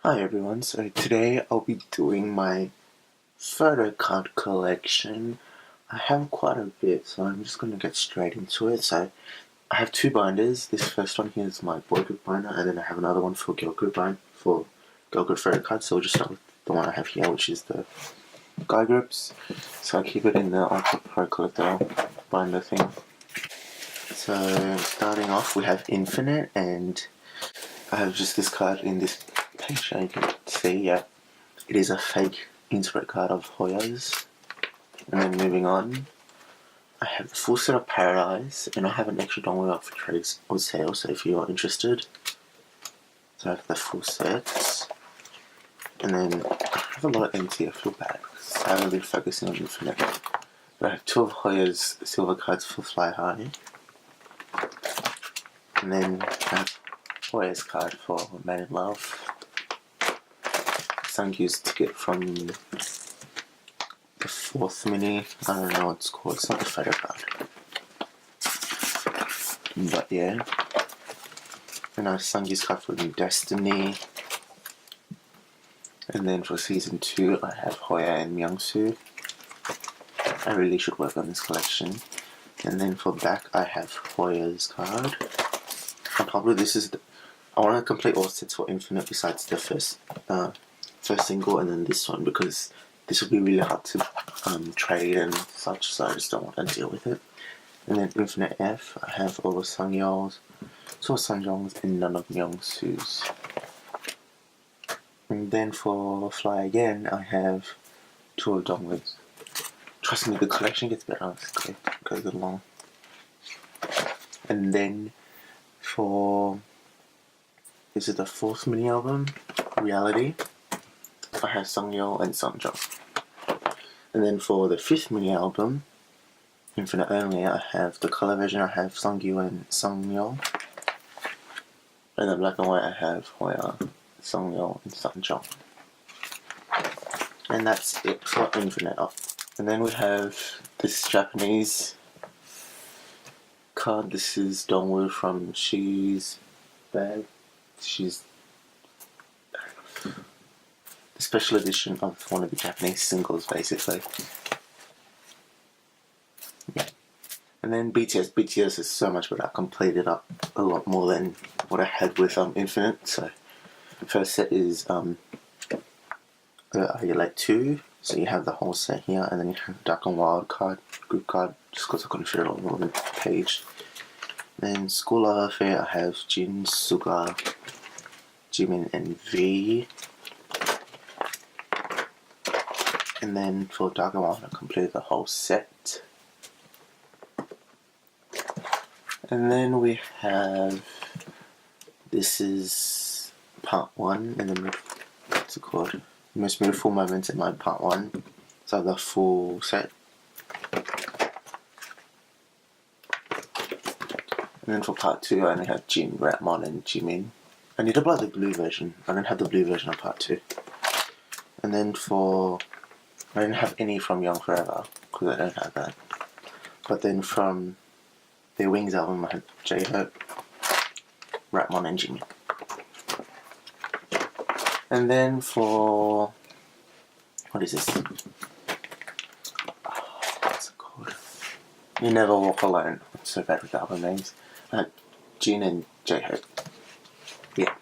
Hi everyone, so today I'll be doing my photo card collection. I have quite a bit, so I'm just going to get straight into it. So I have two binders. This first one here is my boy group binder, and then I have another one for girl group photo cards. So we'll just start with the one I have here, which is the guy groups. So I keep it in the Ultra Pro Collector binder thing. So starting off, we have Infinite, and I have just this card in this page. You can see, yeah, it is a fake internet card of I.O.I's. And then moving on, I have the full set of Paradise, and I have an extra dongle up for trades on sale, so if you are interested. So I have the full sets, and then I have a lot of empty. I feel bad because I haven't been focusing on Infinite. But I have two of I.O.I's silver cards for Fly High, and then I have I.O.I's card for Man in Love. Sungkyu's ticket from the fourth mini. I don't know what it's called. It's not the photo card. But yeah. And I have Sungkyu's card for Destiny. And then for season 2, I have Hoya and Myungsu. I really should work on this collection. And then for back, I have Hoya's card. And probably this is I want to complete all sets for Infinite besides the first single and then this one, because this will be really hard to trade and such, so I just don't want to deal with it. And then Infinite F, I have all of Sungyeol's, two of Sunjong's, and none of Myungsu's. And then for Fly Again, I have two of Dongwon's. Trust me, the collection gets better as it goes along. And then for, this is the fourth mini album, Reality. I have Sungyeol and Sunjong. And then for the fifth mini album, Infinite Only, I have the color version, I have Sungyu and Sungyeol. And then black and white, I have Hoya, Sungyeol, and Sunjong. And that's it for Infinite up. And then we have this Japanese card. This is Dongwoo from She's Bag. She's the special edition of one of the Japanese singles, basically. Yeah. And then BTS. BTS is so much better. I completed up a lot more than what I had with Infinite. So the first set is the I.O.I 2. So you have the whole set here, and then you have Dark and Wild card, group card, just because I couldn't fit it all on the page. Then School Love Affair, I have Jin, Suga, Jimin, and V. And then for Dark and Wild, I completed the whole set. And then we have, this is part 1, and then what's it called? Most Beautiful Moments in my part 1. So the full set. And then for part 2, I only have Jin, Ratmon, and Jimin. I need to buy the blue version. I don't have the blue version of part 2. And then for, I don't have any from Young Forever, because I don't have that. But then from their Wings album, I have J-Hope, Ratmon, and Jimin. And then for, what is this? Oh, what's it called? You Never Walk Alone. I'm so bad with album names. Jin and J-Hope. Yeah.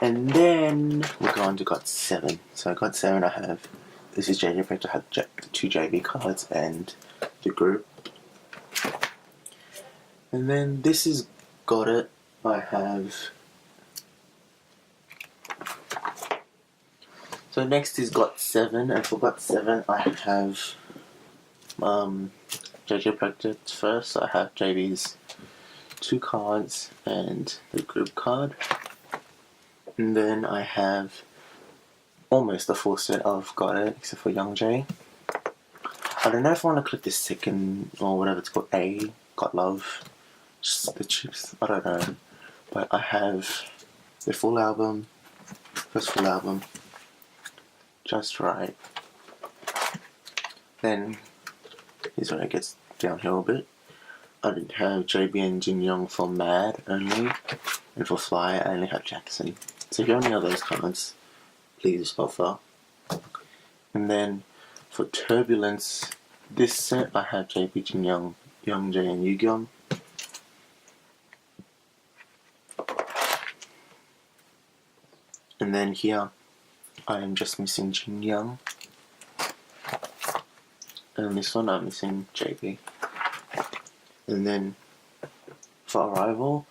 And then we go on to GOT7. So GOT7 I have, this is JJ Project, I have the 2 JV cards and the group. And then this is Got It. I have, so next is GOT7, and for GOT7 I have JJ Project first. So I have JV's 2 cards and the group card. And then I have almost the full set of Got It, except for Young J. I don't know if I want to click the second, or whatever it's called, Got Love, just the chips, I don't know. But I have the full album, first full album, Just Right. Then, here's where it gets downhill a bit. I didn't have JB and Jin Young for Mad only, and for Fly I only have Jackson. So if you have any of those cards, please offer. And then for Turbulence, this set I have JP, Jinyoung, Youngjae, and Yugyeom. And then here, I am just missing Jinyoung. And this one I'm missing JB. And then for Arrival,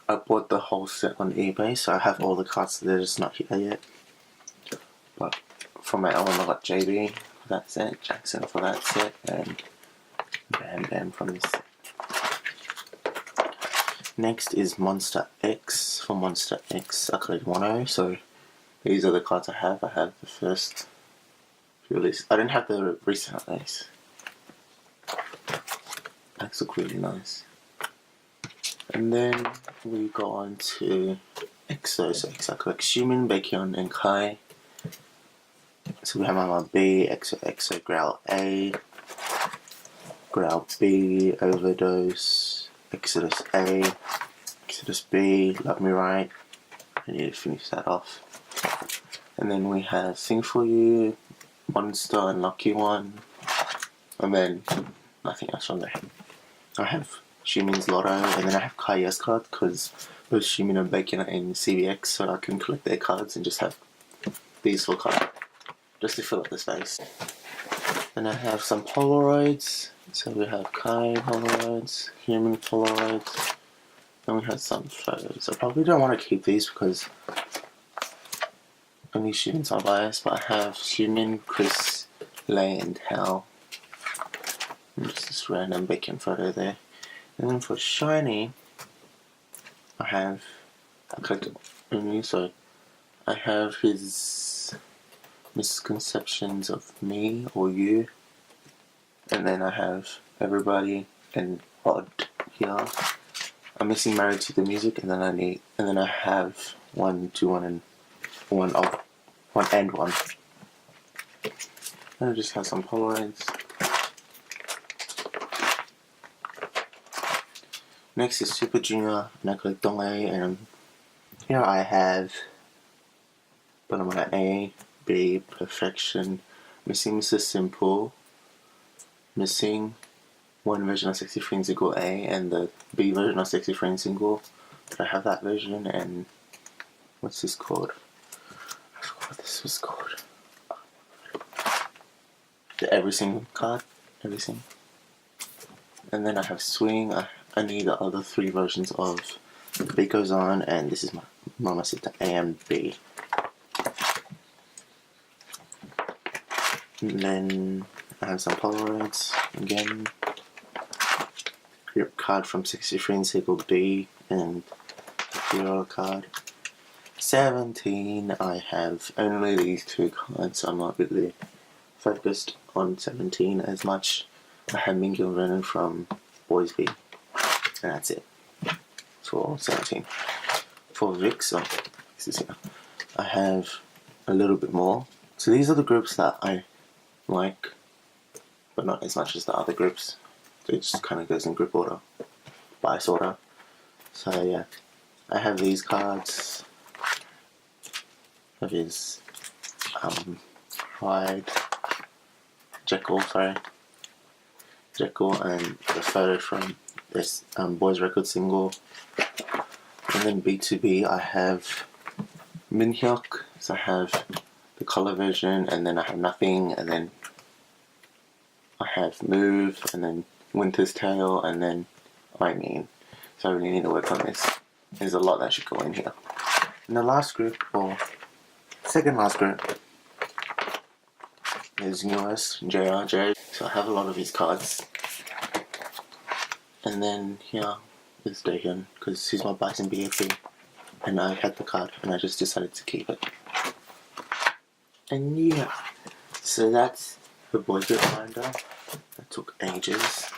I bought the whole set on eBay, so I have all the cards, they're just not here yet. But for my album I got JB for that set, Jackson for that set, and Bam Bam from this set. Next is Monsta X. For Monsta X, I collected 1.0, so these are the cards I have. I have the first release. I didn't have the recent release. Those look really nice. And then we go on to EXO. So EXO collect Xiumin, Baekhyun, and Kai. So we have Mama B, EXO, Growl A, Growl B, Overdose, Exodus A, Exodus B, Love Me Right. I need to finish that off. And then we have Sing For You, Monster, and Lucky One. And then nothing else from there. I have Xiumin's Lotto, and then I have Kai's card because both Xiumin and Baekhyun are in CBX, so I can collect their cards and just have these for card, just to fill up the space. Then I have some Polaroids, so we have Kai Polaroids, Xiumin Polaroids, and we have some photos. I probably don't want to keep these because only Xiumin's my bias, but I have Xiumin, Chris, Lei, and Hal. And just this random Baekhyun photo there. And then for Shinee, I collected only, so I have his Misconceptions of Me or You, and then I have Everybody and Odd here. I'm missing Married to the Music, and then I have 1, 2, 1, and 1 of 1 and 1. And I just have some Polaroids. Next is Super Junior, and I collect Donghae, and here I have Banana A, B, Perfection, missing Mr. Simple, missing one version of Sexy Friend Single A, and the B version of Sexy Friend Single. But I have that version, and what's this called? I forgot what this was called. The Everything card, Everything. And then I have Swing. I need the other 3 versions of The Beat Goes On, and this is my Mamacita A and B. And then I have some Polaroids again. Grip card from 63 and Cycle B, and Hero card. 17, I have only these 2 cards, so I'm not really focused on 17 as much. I have Mingyu and Renan from Boys B. And that's it for 17. For VIX, I have a little bit more. So these are the groups that I like, but not as much as the other groups. So it just kind of goes in group order, bias order. So yeah, I have these cards. I have his Pride, Jekyll, and the photo from this Boys Record single. And then B2B, I have Minhyuk, so I have the color version, and then I have Nothing, and then I have Move, and then Winter's Tale, and then I Mean. So I really need to work on this. There's a lot that should go in here. And the last group, or second last group, is newest JRJ. So I have a lot of his cards. And then here is Daehyun, because he's my bias in BFB. And I had the card, and I just decided to keep it. And yeah, so that's the boy group binder. That took ages.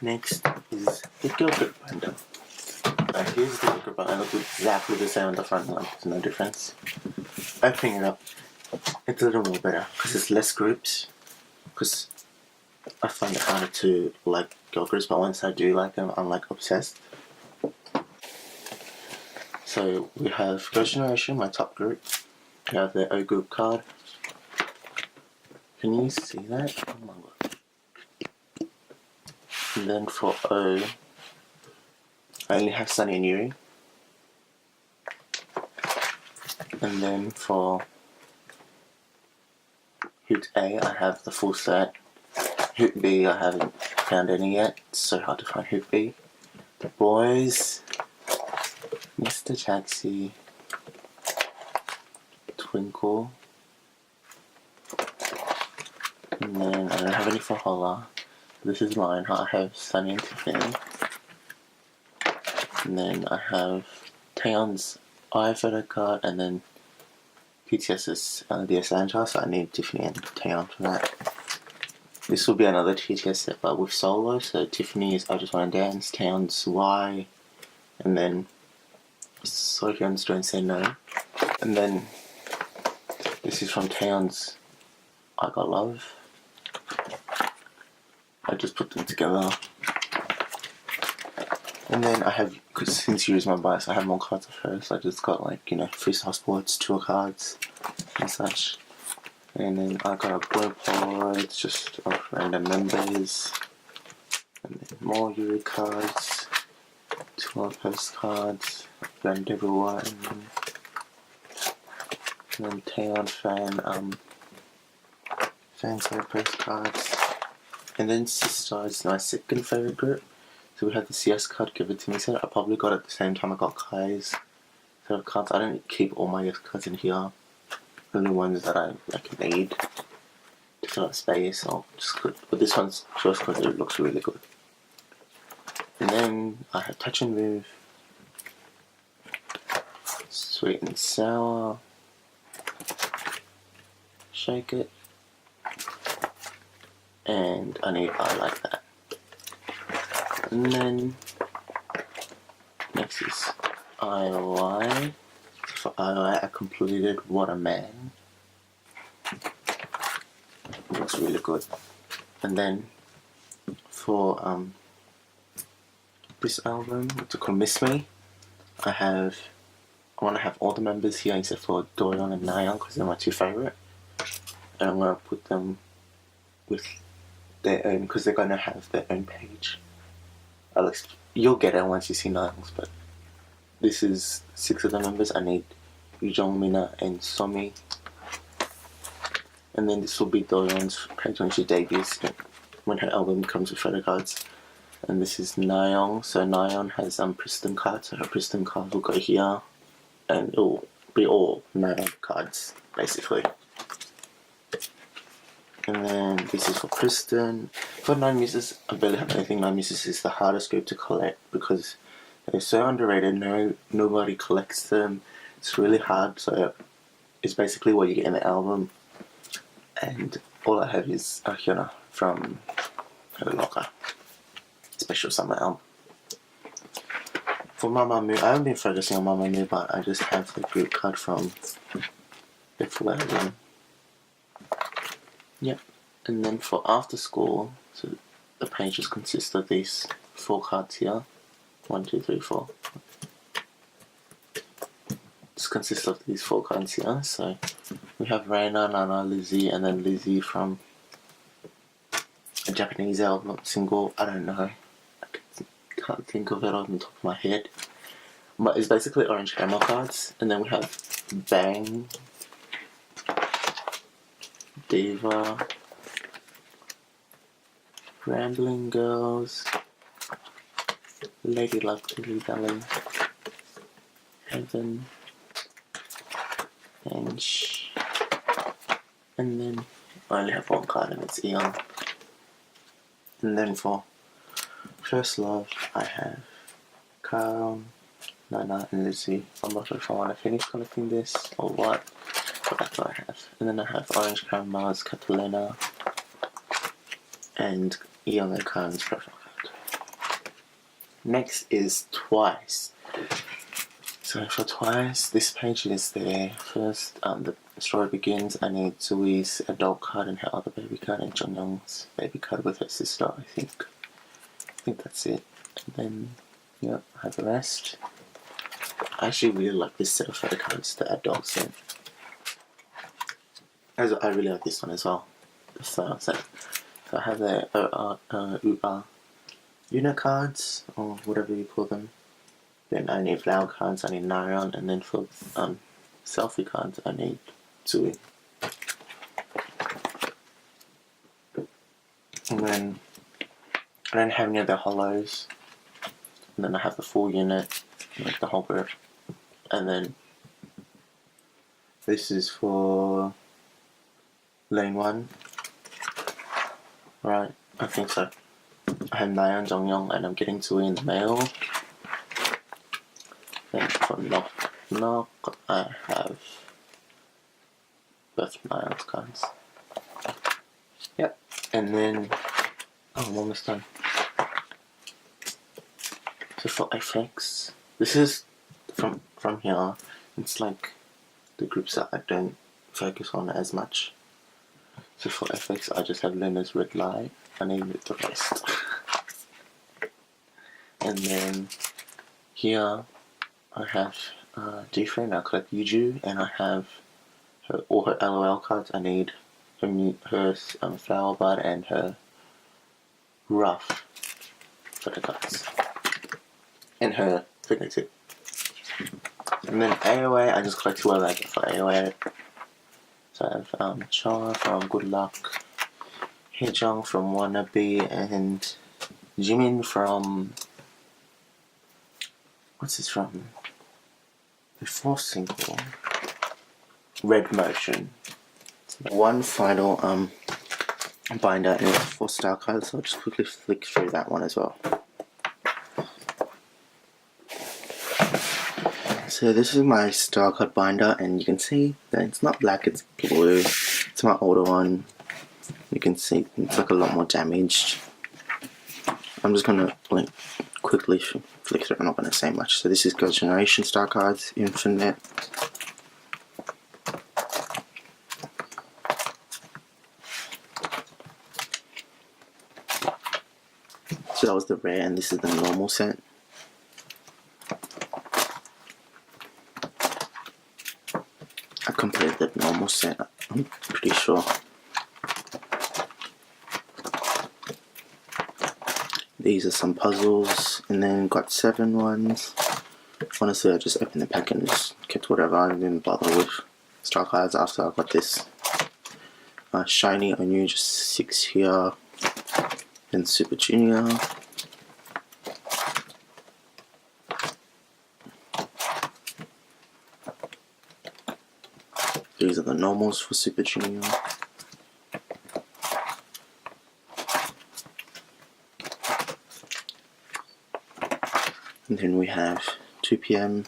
Next is the girl group binder. Here's the girl group binder. It looks exactly the same on the front one. There's no difference. Opening it up, it's a little more better because there's less groups. Because I find it harder to like girl groups, but once I do like them, I'm like obsessed. So we have Girls' Generation, my top group. We have their O group card. Can you see that? Oh my god. And then for O, I only have Sunny and Yuri. And then for Hoot A, I have the full set. Hoot B, I haven't found any yet. It's so hard to find Hoot B. The boys, Mr. Taxi, Twinkle, and then I don't have any for Holla. This is mine. I have Sunny and Tiffany. And then I have Taeyeon's I.O.I Photocard, and then BTS's Dear Santa, so I need Tiffany and Taeyeon for that. This will be another TTS set, but with solo. So Tiffany is I Just Wanna Dance, Taeyeon's Y, and then Sohyun's Don't Say No. And then this is from Taeyeon's I Got Love. I just put them together. And then I have, because since Yuri's my bias, I have more cards of hers. I just got like, freestyle sports, tour cards, and such. And then I got a glow cards just of random members. And then more Yuri cards, tour postcards, blend everyone. And then Taeyeon fan side postcards. And then Sister is my second favorite group. So we had the CS card Give It To Me set. I probably got it at the same time I got Kai's set of cards. I don't keep all my yes cards in here. Only ones that I need to fill up space or just good. But this one's just because it looks really good. And then I have Touch and Move, Sweet and Sour, Shake It, and I need I Like That. And then next is I.O.I. For I.O.I, I completed What a Man. Looks really good. And then for this album, which is called Miss Me, I want to have all the members here except for Doyeon and Nayeon because they're my two favorite. And I'm going to put them with their own, because they're going to have their own page. You'll get it once you see Niles, but this is 6 of the members. I need Yujong, Mina, and Somi. And then this will be Doyeon's page when she debuts, when her album comes with PHOTOCARDS. And this is Nayeon. So Nayeon has Priston cards, so her Priston card will go here, and it will be all Nayeon cards, basically. And then this is for Priston. For 9 Muses, I barely have anything. 9 Muses is the hardest group to collect because they're so underrated. Nobody collects them. It's really hard. So it's basically what you get in the album. And all I have is Hyuna from her locker. Special summer album. For Mamamoo, I haven't been focusing on Mamamoo, but I just have the group card from the full album. Yep. And then for After School, so the pages consist of these 4 cards here. 1, 2, 3, 4. This consists of these 4 cards here. So we have Reina, Nana, Lizzie, and then Lizzie from a Japanese album single. I don't know. I can't think of it on the top of my head. But it's basically orange camel cards. And then we have Bang, Diva, Rambling Girls, Lady Luck, Dilly Dally, Heaven, and and then I only have 1 card and it's Eon. And then for First Love, I have Kaon, Nana, and Lizzie. I'm not sure if I want to finish collecting this or what, but that's what I have. And then I have Orange Crown Mars, Catalina, and Eon Kaon's profile card. Next is Twice. So for Twice, this page is there. First, the story begins. I need Zoe's adult card and her other baby card, and Jonghyun's baby card with her sister, I think. I think that's it. And then, yeah, I have the rest. I actually really like this set of photo cards, the adult set. I really like this one as well. So I have the I.O.I unit cards, or whatever you call them. Then I need flower cards, I need nylon, and then for selfie cards I need I.O.I. And then I don't have any of the hollows. And then I have the full unit, like the whole group. And then this is for lane 1. Right, I think so. I have Nayeon, Jonghyun, and I'm getting I.O.I in the mail. Then for Knock, I have both Nayeon's cards. Yep, and then I'm almost done. So for FX, this is from here. It's like the groups that I don't focus on as much. So for FX, I just have Lena's Red Light. I need the rest. And then here I have G-Friend. I collect Yuju, and I have all her LOL cards. I need her Flower Bud and her Rough photo cards, and her picnic tip. And then I.O.I, I just collect whoever I get for I.O.I. So I have Cha from Good Luck, Haejung from Wannabe, and Jimin from... what's this from? The fourth single, Red Motion. One final binder, and it's 4 star cards, so I'll just quickly flick through that one as well. So this is my star card binder, and you can see that it's not black, it's blue. It's my older one. You can see it's like a lot more damaged. I'm just gonna like quickly flick through. I'm not gonna say much. So this is GOT Generation star cards, Infinite. So that was the rare, and this is the normal set. I completed the normal set, I'm pretty sure. These are some puzzles, and then GOT7 ones. Honestly, I just opened the pack and just kept whatever. I didn't bother with star cards after I got this. Shinee, I knew just 6 here. Then Super Junior. These are the normals for Super Junior. And then we have 2 PM.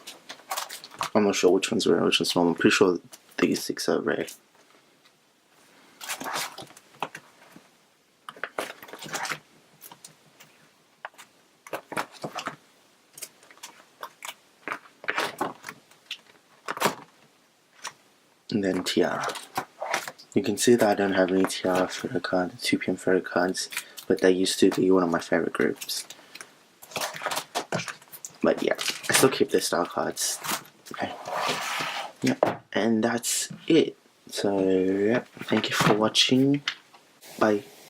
I'm not sure which one's rare, which one's normal. I'm pretty sure these 6 are rare. And then Tiara. You can see that I don't have any Tiara photo cards, 2 PM photo cards, but they used to be one of my favorite groups. But yeah, I still keep their star cards. Okay. Yeah, and that's it. So yeah, thank you for watching. Bye.